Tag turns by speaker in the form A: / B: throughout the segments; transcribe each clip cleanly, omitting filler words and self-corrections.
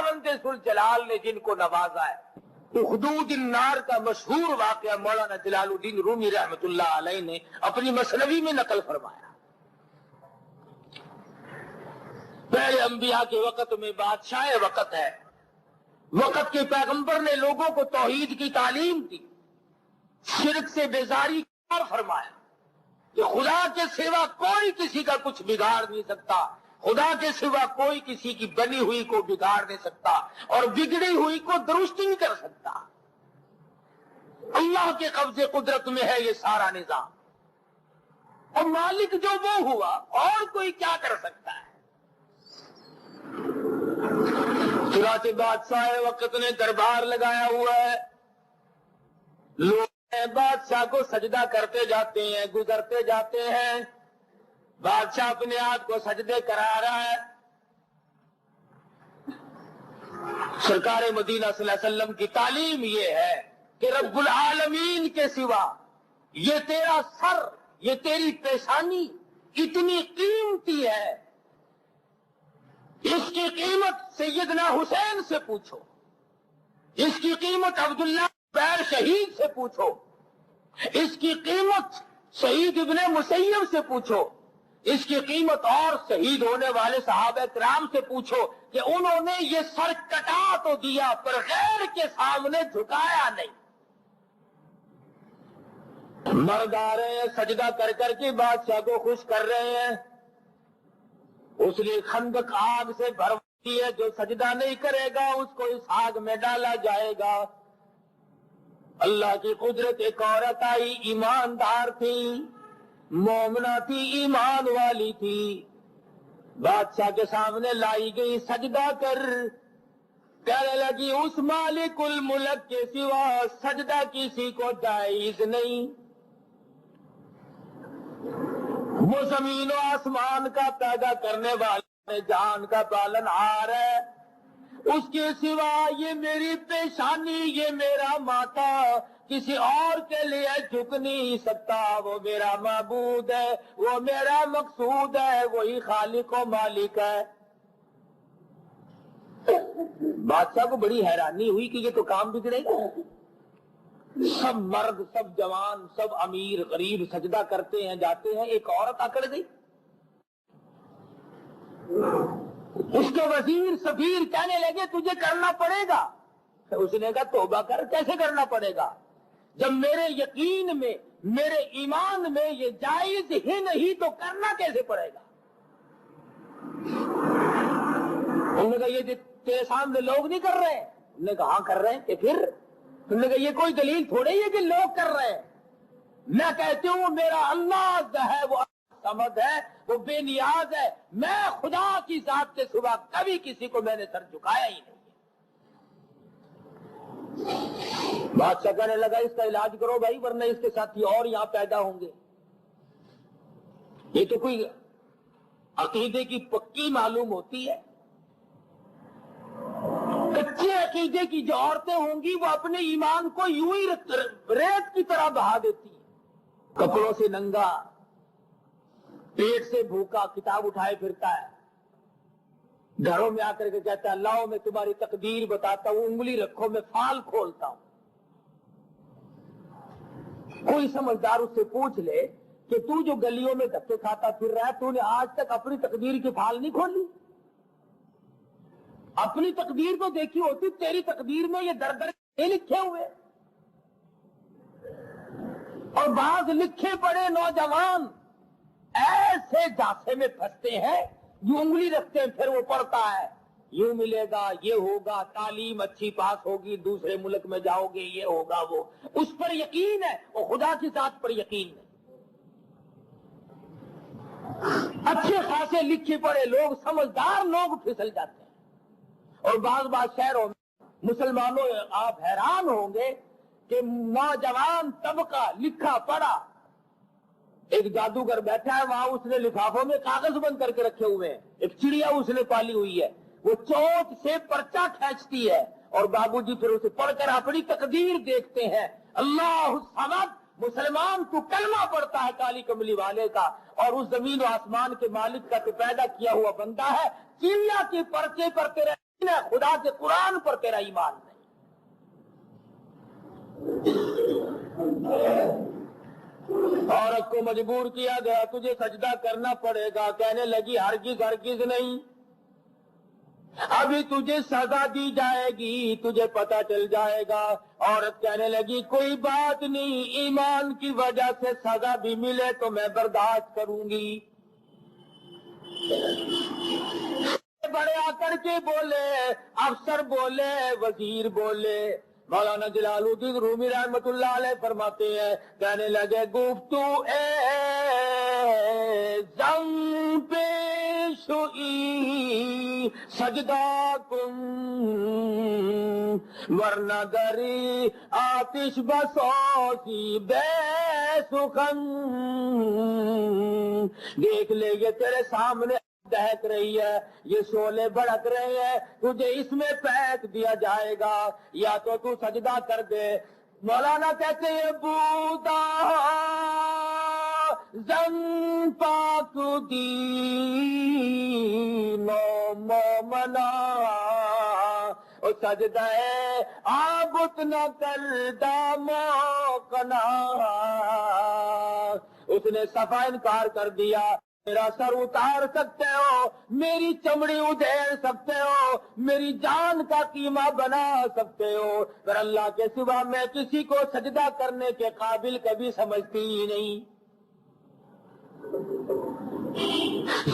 A: خداوند ذوالجلال نے جن کو نوازا ہے۔ اخدود النار کا مشہور واقعہ مولانا جلال الدین رومی رحمۃ اللہ علیہ نے اپنی مثنوی میں نقل فرمایا۔ پہلے انبیاء کے وقت میں بادشاہ وقت ہے، وقت کے پیغمبر نے لوگوں کو توحید کی تعلیم دی، شرک سے بیزاری کا فرمایا کہ خدا کے سوا کوئی کسی کا کچھ بگاڑ نہیں سکتا، خدا کے سوا کوئی کسی کی بنی ہوئی کو بگاڑ نہیں سکتا اور بگڑی ہوئی کو درست نہیں کر سکتا۔ اللہ کے قبضے قدرت میں ہے یہ سارا نظام، اور مالک جو وہ ہوا، اور کوئی کیا کر سکتا ہے؟ چنانچہ بادشاہ وقت نے دربار لگایا ہوا ہے، لوگ بادشاہ کو سجدہ کرتے جاتے ہیں، گزرتے جاتے ہیں، بادشاہ اپنے آپ کو سجدے کرا رہا ہے۔ سرکار مدینہ صلی اللہ علیہ وسلم کی تعلیم یہ ہے کہ رب العالمین کے سوا یہ تیرا سر، یہ تیری پیشانی اتنی قیمتی ہے، اس کی قیمت سیدنا حسین سے پوچھو، اس کی قیمت عبداللہ بیر شہید سے پوچھو، اس کی قیمت شہید ابن مسیب سے پوچھو، اس کی قیمت اور شہید ہونے والے صحابہ کرام سے پوچھو کہ انہوں نے یہ سر کٹا تو دیا پر غیر کے سامنے جھکایا نہیں۔ مرد آ رہے ہیں سجدہ کر کر کے بادشاہ کو خوش کر رہے ہیں، اس نے خندق آگ سے بھروائی ہے، جو سجدہ نہیں کرے گا اس کو اس آگ میں ڈالا جائے گا۔ اللہ کی قدرت، ایک عورت آئی، ایماندار تھی، مومنہ تھی، ایمان والی تھی، بادشاہ کے سامنے لائی گئی، سجدہ کر، کہنے لگی اس مالک الملک کے سوا سجدہ کسی کو جائز نہیں، وہ زمین و آسمان کا پیدا کرنے والے جان کا پالن ہار ہے، اس کے سوا یہ میری پیشانی، یہ میرا ماتھا کسی اور کے لیے جھک نہیں سکتا، وہ میرا معبود ہے، وہ میرا مقصود ہے، وہی خالق و مالک ہے۔ بادشاہ کو بڑی حیرانی ہوئی کہ یہ تو کام بگڑے گا، سب مرد، سب جوان، سب امیر غریب سجدہ کرتے ہیں، جاتے ہیں، ایک عورت اکڑ گئی۔ اس کے وزیر سفیر کہنے لگے تجھے کرنا پڑے گا، اس نے کہا توبہ کر، کیسے کرنا پڑے گا جب میرے یقین میں، میرے ایمان میں یہ جائز ہی نہیں تو کرنا کیسے پڑے گا؟ انہوں نے کہا یہ تیرے سامنے لوگ نہیں کر رہے ہیں، انہوں نے کہا ہاں کر رہے ہیں، کہ پھر انہوں نے کہا یہ کوئی دلیل تھوڑی ہے کہ لوگ کر رہے ہیں، میں کہتی ہوں میرا اللہ ہے، وہ سمد ہے، وہ بے نیاز ہے، میں خدا کی ذات کے سوا کبھی کسی کو میں نے سر جھکایا ہی نہیں۔ بادشاہ کہنے لگا اس کا علاج کرو بھائی، ورنہ اس کے ساتھی اور یہاں پیدا ہوں گے۔ یہ تو کوئی عقیدے کی پکی معلوم ہوتی ہے، کچے عقیدے کی جو عورتیں ہوں گی وہ اپنے ایمان کو یوں ہی ریت کی طرح بہا دیتی ہیں، کپڑوں سے ننگا، پیٹ سے بھوکا، کتاب اٹھائے پھرتا ہے، گھروں میں آ کر کے کہتا ہے لاؤ میں تمہاری تقدیر بتاتا ہوں، انگلی رکھو میں فال کھولتا ہوں۔ کوئی سمجھدار اس سے پوچھ لے کہ تو جو گلیوں میں دھکے کھاتا پھر رہا ہے، تو نے آج تک اپنی تقدیر کی فال نہیں کھولی؟ اپنی تقدیر تو دیکھی ہوتی، تیری تقدیر میں یہ در لکھے ہوئے، اور بعض لکھے پڑے نوجوان ایسے جاسے میں پھنستے ہیں، جو انگلی رکھتے ہیں پھر وہ پڑھتا ہے، یوں ملے گا، یہ ہوگا، تعلیم اچھی پاس ہوگی، دوسرے ملک میں جاؤ گے، یہ ہوگا، وہ اس پر یقین ہے، اور خدا کی ذات پر یقین ہے۔ اچھے خاصے لکھے پڑے لوگ، سمجھدار لوگ پھسل جاتے ہیں۔ اور بعض شہروں میں مسلمانوں آپ حیران ہوں گے کہ نوجوان طبقہ لکھا پڑھا، ایک جادوگر بیٹھا ہے وہاں، اس نے لفافوں میں کاغذ بند کر کے رکھے ہوئے ہیں، ایک چڑیا اس نے پالی ہوئی ہے، وہ چونچ سے پرچہ کھینچتی ہے، اور بابو جی پھر اسے پڑھ کر اپنی تقدیر دیکھتے ہیں، اللہ الصمد، مسلمان تو کلمہ پڑھتا ہے کالی کملی والے کا، اور اس زمین و آسمان کے مالک کا تو پیدا کیا ہوا بندہ ہے، چڑیا کے پرچے پر تیرے خدا کے قرآن پر تیرا ایمان نہیں. عورت کو مجبور کیا گیا تجھے سجدہ کرنا پڑے گا، کہنے لگی ہرگز ہرگز نہیں، ابھی تجھے سزا دی جائے گی، تجھے پتہ چل جائے گا. عورت کہنے لگی کوئی بات نہیں، ایمان کی وجہ سے سزا بھی ملے تو میں برداشت کروں گی. بڑے آ کر کے بولے، افسر بولے، وزیر بولے. مولانا جلال الدین رومی رحمت اللہ علیہ فرماتے ہیں، کہنے لگے گفتو اے زن پیش ہوئی سجدہ کن، ورنہ دری آتش بسوسی بے سخن. دیکھ لے یہ تیرے سامنے دہک رہی ہے، یہ شعلے بھڑک رہے ہیں، تجھے اس میں پھینک دیا جائے گا، یا تو سجدہ کر دے. مولانا کہتے ہیں بودا زن پاک دینو مومنا، او سجدہ آبت نہ کردہ موقنا. اس نے صفا انکار کر دیا. میرا سر اتار سکتے ہو، میری چمڑی ادھیڑ سکتے ہو، میری جان کا قیمہ بنا سکتے ہو، پر اللہ کے سوا میں کسی کو سجدہ کرنے کے قابل کبھی سمجھتی ہی نہیں.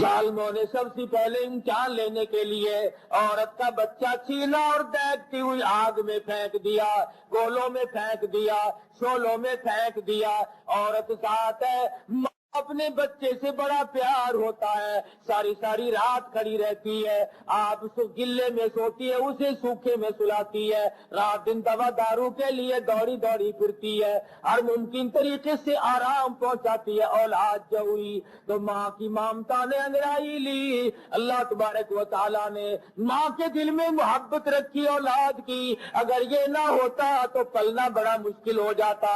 A: ظالموں نے سب سے پہلے امتحان لینے کے لیے عورت کا بچہ چھینا اور دیکھتی ہوئی آگ میں پھینک دیا، گولوں میں پھینک دیا، شولوں میں پھینک دیا. عورت ساتھ ہے، اپنے بچے سے بڑا پیار ہوتا ہے، ساری ساری رات کھڑی رہتی ہے، آپ گلے میں سوتی ہے، اسے سوکھے میں سلاتی ہے، رات دن دوا دارو کے لیے دوڑی دوڑی پھرتی ہے، ہر ممکن طریقے سے آرام پہنچاتی ہے. اولاد جو ہوئی تو ماں کی ممتا نے انگڑائی لی. اللہ تبارک و تعالیٰ نے ماں کے دل میں محبت رکھی اولاد کی. اگر یہ نہ ہوتا تو پلنا بڑا مشکل ہو جاتا.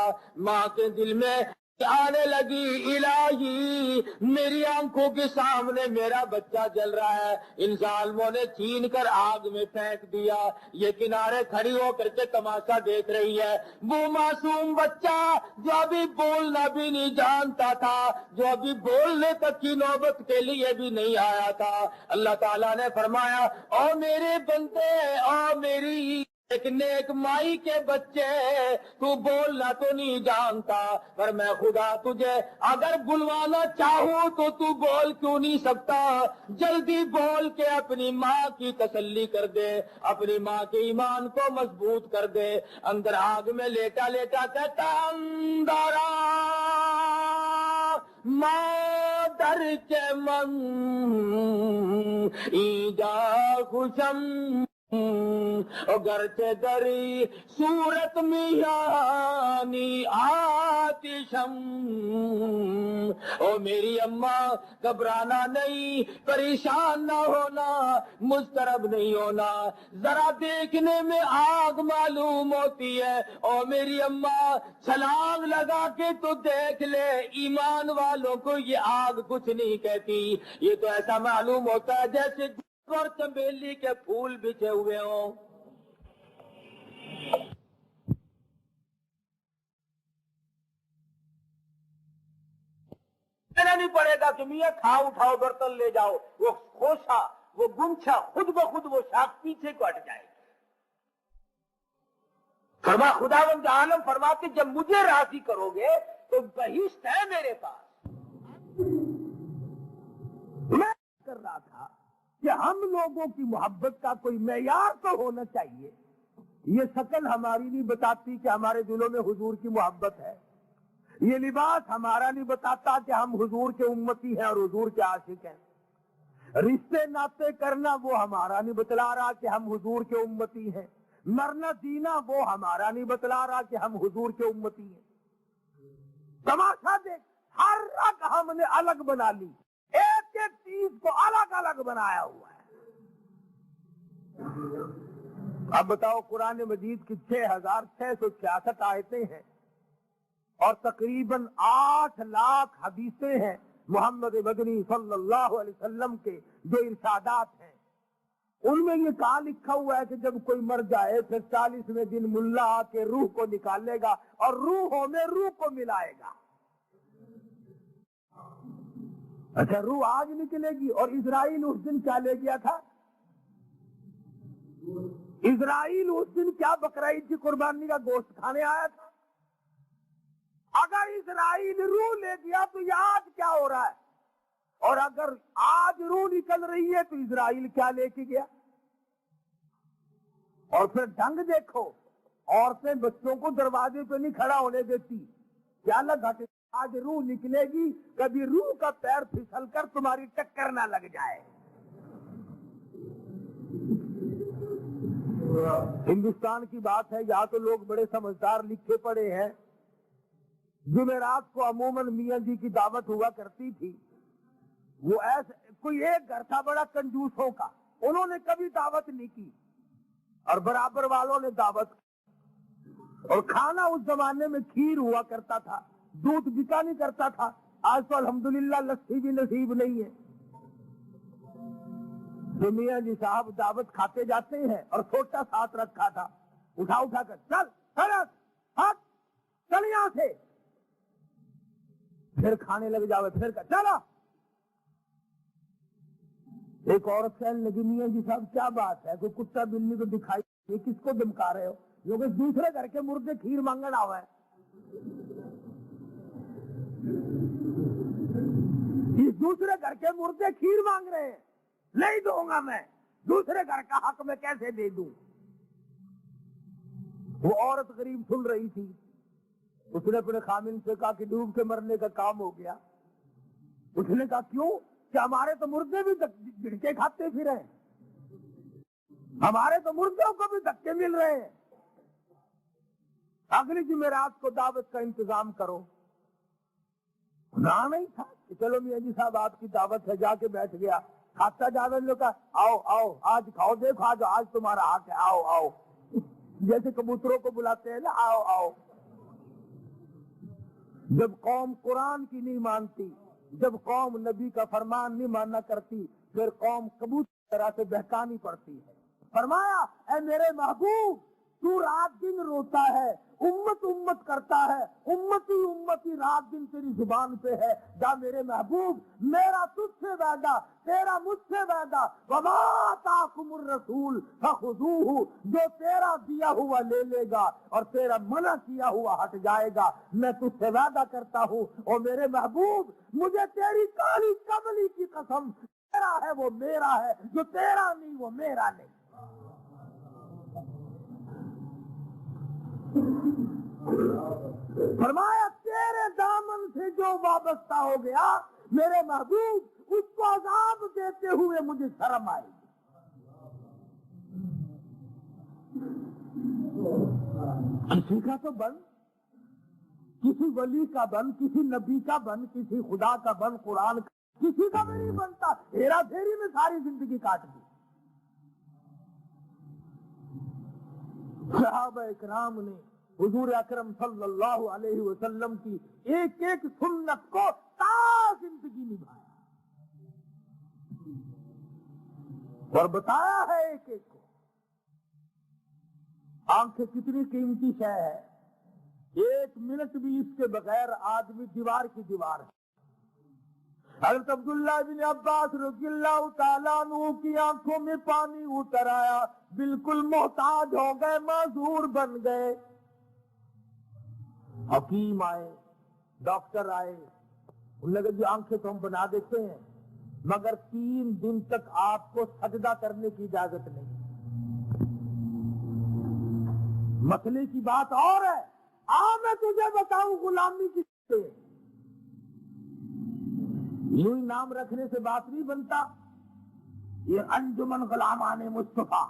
A: ماں کے دل میں آنے لگی الہی میری آنکھوں کے سامنے میرا بچہ جل رہا ہے، ان ظالموں نے چھین کر آگ میں پھینک دیا. یہ کنارے کھڑی ہو کر کے تماشا دیکھ رہی ہے. وہ معصوم بچہ جو ابھی بولنا بھی نہیں جانتا تھا، جو ابھی بولنے تک کی نوبت کے لیے بھی نہیں آیا تھا، اللہ تعالیٰ نے فرمایا او میرے بندے، او میری ایک نیک مائی کے بچے، تو بولنا تو نہیں جانتا، پر میں خدا تجھے اگر بلوانا چاہوں تو بول کیوں نہیں سکتا؟ جلدی بول کے اپنی ماں کی تسلی کر دے، اپنی ماں کے ایمان کو مضبوط کر دے. اندر آگ میں لیٹا لیٹا کہتا اندرا مادر کے من ایجا خوشم گرچہ دری صورت میانی آتشم. او میری اماں گھبرانا نہیں، پریشان نہ ہونا، مضطرب نہیں ہونا. ذرا دیکھنے میں آگ معلوم ہوتی ہے، او میری اماں چھلانگ لگا کے تو دیکھ لے، ایمان والوں کو یہ آگ کچھ نہیں کہتی. یہ تو ایسا معلوم ہوتا ہے جیسے اور چمیلی کے پھول بچھے ہوئے ہوں. کہنا نہیں پڑے گا کہ میاں کھاؤ اٹھاؤ برتن لے جاؤ، وہ خوشا، وہ گنچھا خود بخود وہ شاخ پیچھے کو ہٹ جائے گی. فرما خداوند عالم فرماتے جب مجھے راضی کرو گے تو بہشت ہے میرے پاس. میں کر رہا تھا کہ ہم لوگوں کی محبت کا کوئی معیار تو ہونا چاہیے. یہ شکل ہماری نہیں بتاتی کہ ہمارے دلوں میں حضور کی محبت ہے، یہ لباس ہمارا نہیں بتاتا کہ ہم حضور کے امتی ہیں اور حضور کے عاشق ہیں، رشتے ناطے کرنا وہ ہمارا نہیں بتلا رہا کہ ہم حضور کے امتی ہیں، مرنا جینا وہ ہمارا نہیں بتلا رہا کہ ہم حضور کے امتی ہیں. تماشا دیکھ، ہر رگ ہم نے الگ بنا لی، ایک ایک چیز کو الگ الگ بنایا ہوا ہے. اب بتاؤ قرآن مجید کی 6666 آیتیں ہیں اور تقریباً 8 لاکھ حدیثیں ہیں محمد مدنی صلی اللہ علیہ وسلم کے جو ارشادات ہیں. ان میں یہ کہا لکھا ہوا ہے کہ جب کوئی مر جائے پھر 40ویں دن ملا آ کے روح کو نکالے گا اور روحوں میں روح کو ملائے گا. اچھا روح آج نکلے گی. اور اسرائیل اس دن کیا لے گیا تھا؟ اسرائیل اس دن کیا بقرعید کی قربانی کا گوشت کھانے آیا تھا؟ اگر اسرائیل روح لے گیا تو یہ آج کیا ہو رہا ہے؟ اور اگر آج روح نکل رہی ہے تو اسرائیل کیا لے کے گیا؟ اور پھر ڈھنگ دیکھو، عورتیں بچوں کو دروازے پہ نہیں کھڑا ہونے دیتی. کیا لگا کہ آج روح نکلے گی، کبھی روح کا پیر پھسل کر تمہاری ٹکر نہ لگ جائے. ہندوستان کی بات ہے، یہاں تو لوگ بڑے سمجھدار لکھے پڑے ہیں. جمعرات کو عموماً میاں جی کی دعوت ہوا کرتی تھی. وہ ایسے کوئی ایک گھر تھا بڑا کنجوسوں کا، انہوں نے کبھی دعوت نہیں کی اور برابر والوں نے دعوت کی. اور کھانا اس زمانے میں کھیر ہوا کرتا تھا، دودھ بکا نہیں کرتا تھا. آج تو الحمدللہ لسی بھی نصیب نہیں ہے. تو میاں جی صاحب دعوت کھاتے جاتے ہیں اور چھوٹا ساتھ رکھا تھا، اٹھا کر چل ہٹ چل یہاں سے، پھر کھانے لگ جاوے، پھر چلا. ایک عورت کہنے لگی میاں جی صاحب کیا بات ہے، کوئی کتا بلی کو دکھائی یہ کس کو دمکا رہے ہو؟ جو کہ دوسرے گھر کے مردے کھیر مانگنا ہوا ہے. یہ دوسرے گھر کے مردے کھیر مانگ رہے ہیں، نہیں دوں گا میں، دوسرے گھر کا حق میں کیسے دے دوں؟ وہ عورت غریب سن رہی تھی. اس نے اپنے خامن سے کہا کہ ڈوب کے مرنے کا کام ہو گیا. اس نے کہا کیوں؟ کہ ہمارے تو مردے بھی جھڑکے کھاتے پھر ہیں، ہمارے تو مردوں کو بھی دھکے مل رہے ہیں. اگلی جمعرات کو دعوت کا انتظام کرو. نہ نہیں تھا کہ چلو میاں جی صاحب آپ کی دعوت ہے، جا کے بیٹھ گیا. کھاتا جاوید نے کہا آؤ آؤ آج کھاؤ، دیکھو آج تمہارا حق ہے، آؤ آؤ. جیسے کبوتروں کو بلاتے ہیں نا، آؤ آؤ. جب قوم قرآن کی نہیں مانتی، جب قوم نبی کا فرمان نہیں ماننا کرتی، پھر قوم کبوتر طرح سے بہکانی پڑتی ہے. فرمایا اے میرے محبوب، تو رات دن روتا ہے، امت امت کرتا ہے، امتی امتی رات دن تیری زبان پہ ہے. جا میرے محبوب، میرا تجھ سے وعدہ، تیرا مجھ سے وعدہ، وما آتاکم الرسول فخذوہ، جو تیرا دیا ہوا لے لے گا اور تیرا منع کیا ہوا ہٹ جائے گا. میں تجھ سے وعدہ کرتا ہوں اور میرے محبوب مجھے تیری کالی کملی کی قسم، تیرا ہے وہ میرا ہے، جو تیرا نہیں وہ میرا نہیں. فرمایا تیرے دامن سے جو وابستہ ہو گیا میرے محبوب، اس کو عذاب دیتے ہوئے مجھے شرم آئے گی. کسی کا تو بن، کسی ولی کا بن، کسی نبی کا بن، کسی خدا کا بن، قرآن کا، کسی کا بھی نہیں بنتا. ہیرا پھیری میں ساری زندگی کاٹ دی. صحابہ اکرام نے حضور اکرم صلی اللہ علیہ وسلم کی ایک ایک سنت کو تا زندگی نبھایا اور بتایا ہے ایک ایک کو. آنکھیں کتنی قیمتی شے ہے، 1 منٹ بھی اس کے بغیر آدمی دیوار کی دیوار ہے. حضرت عبداللہ بن عباس رضی اللہ تعالیٰ عنہ کی آنکھوں میں پانی اتر آیا، بالکل محتاج ہو گئے، معذور بن گئے. حکیم آئے، ڈاکٹر آئے، انہوں نے کہا جی آنکھیں تو ہم بنا دیتے ہیں مگر 3 دن تک آپ کو سجدہ کرنے کی اجازت نہیں. مسئلے کی بات اور ہے. میں تجھے بتاؤں غلامی کس سے، یوں ہی نام رکھنے سے بات نہیں بنتا. یہ انجمن غلامان مصطفیٰ،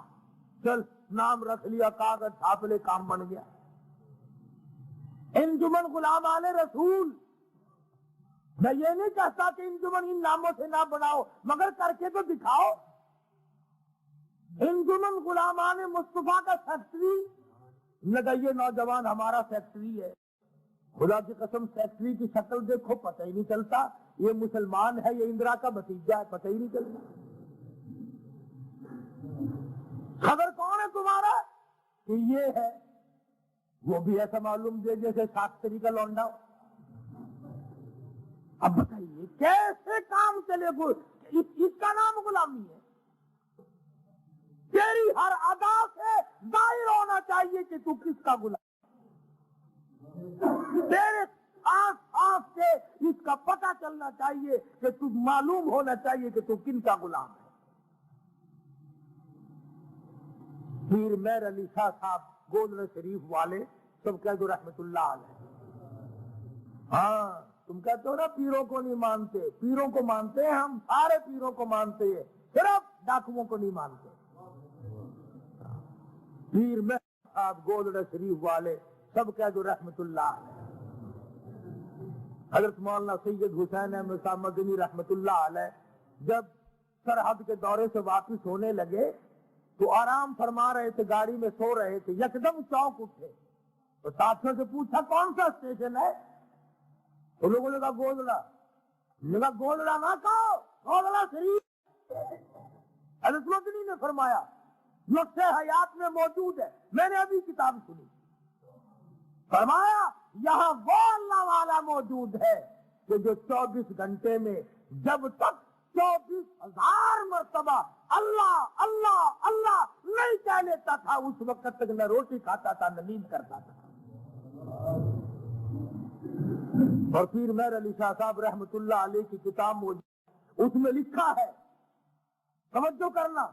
A: چل نام رکھ لیا، کاغذ چھاپ لے، کام بن گیا. انجمن غلامان رسول، میں یہ نہیں کہتا کہ انجمن ان ناموں سے نہ بناؤ مگر کر کے تو دکھاؤ. انجمن غلامان مصطفیٰ کا سیکٹری لگا، یہ نوجوان ہمارا سیکٹری ہے. خدا کی قسم سیکٹری کی شکل دیکھو پتہ ہی نہیں چلتا یہ مسلمان ہے، یہ اندرا کا بھتیجا ہے، پتہ ہی نہیں چلتا. خبر کون ہے تمہارا کہ یہ ہے؟ وہ بھی ایسا معلوم دے جیسے شاستری کا لونڈا ہو۔ اب بتائیے کیسے کام چلے گا؟ اس کا نام غلامی ہے۔ تیری ہر ادا سے ظاہر ہونا چاہیے کہ تو کس کا غلام، تیرے آس آس سے اس کا پتہ چلنا چاہیے کہ تو معلوم ہونا چاہیے کہ تو کن کا غلام ہے۔ پیر مہر علی شاہ صاحب گولڑا شریف والے سب کہہ دو رحمت اللہ علیہ۔ ہاں تم کہتے ہو نا پیروں کو نہیں مانتے، پیروں کو مانتے ہیں ہم، سارے پیروں کو مانتے ہیں، صرف ڈاکوؤں کو نہیں مانتے۔ پیر مہر صاحب گولڑا شریف والے سب کہہ دو رحمت اللہ علیہ۔ حضرت مولانا سید حسین احمد صاحب مدنی رحمت اللہ علیہ جب سرحد کے دورے سے واپس ہونے لگے تو آرام فرما رہے تھے، گاڑی میں سو رہے تھے، یکدم چونک اٹھے تو ساتھیوں سے پوچھا کون سا اسٹیشن ہے؟ تو لوگوں نے کہا گولڑا۔ نے کہا گولڑا نہ کہو، گولڑا شریف۔ حضرت مدنی نے فرمایا نقطۂ حیات میں موجود ہے، میں نے ابھی کتاب سنی، فرمایا یہاں وہ اللہ والا موجود ہے کہ جو 24 گھنٹے میں جب تک 24,000 مرتبہ اللہ اللہ اللہ نہیں کہہ لیتا تھا اس وقت تک نہ روٹی کھاتا تھا نہ نیند کرتا تھا۔ اور پیر مہر علی شاہ صاحب رحمت اللہ علیہ کی کتاب موجود، اس میں لکھا ہے، توجہ کرنا،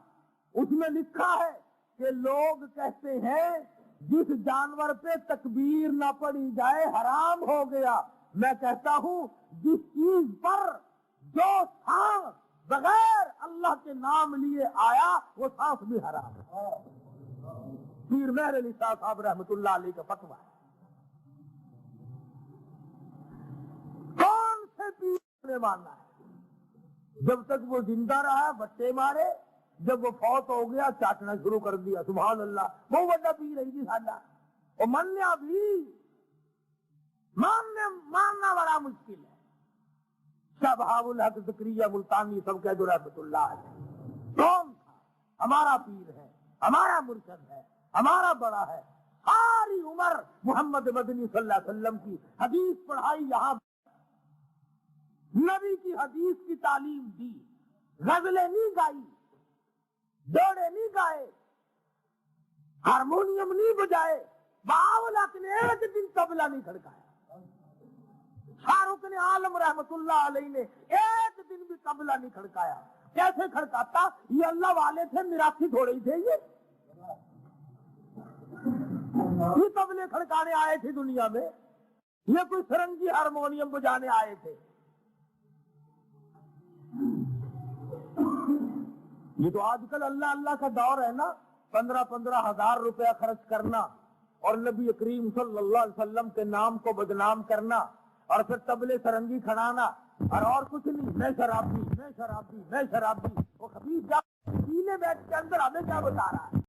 A: اس میں لکھا ہے کہ لوگ کہتے ہیں جس جانور پہ تکبیر نہ پڑی جائے حرام ہو گیا۔ میں کہتا ہوں جس چیز پر جو سانس بغیر اللہ کے نام لیے آیا وہ سانس بھی حرام ہے۔ پیر مہر علی شاہ صاحب رحمت اللہ علیہ کا فتویٰ ہے۔ کون سے پیر نے ماننا ہے؟ جب تک وہ زندہ رہا بٹے مارے، جب وہ فوت ہو گیا چاٹنا شروع کر دیا۔ سبحان اللہ، وہ بڑا پیر ہے جی ساڈا، اور منیا بھی ماننا بڑا مشکل ہے۔ شاہ بہاء الحق زکریا ملتانی سب کہہ دو رحمت اللہ علیہ کون تھا؟ ہمارا پیر ہے، ہمارا مرشد ہے، ہمارا بڑا ہے۔ ساری عمر محمد مدنی صلی اللہ علیہ وسلم کی حدیث پڑھائی، یہاں نبی کی حدیث کی تعلیم دی، غزلیں نہیں گائی، جوڑے نہیں گائے، ہارمونیم نہیں بجائے، بہاء الحق نے ایک دن طبلہ نہیں کھڑکایا، شاہ رخ نے عالم رحمت اللہ علیہ نے ایک دن بھی طبلہ نہیں کھڑکایا۔ کیسے کھڑکاتا؟ یہ اللہ والے تھے، میراثی تھوڑے ہی تھے، یہ طبلے کھڑکانے آئے تھے دنیا میں، یہ کوئی سرنگی ہارمونیم بجانے آئے تھے؟ یہ تو آج کل اللہ اللہ کا دور ہے نا، 15 ہزار روپیہ خرچ کرنا اور نبی کریم صلی اللہ علیہ وسلم کے نام کو بدنام کرنا اور پھر طبلے سرنگی کھڑانا اور کچھ نہیں، میں شرابی، میں شرابی، میں شرابی۔ وہ خبیث جا پیلے بیٹھ کے اندر ہمیں کیا بتا رہا ہے؟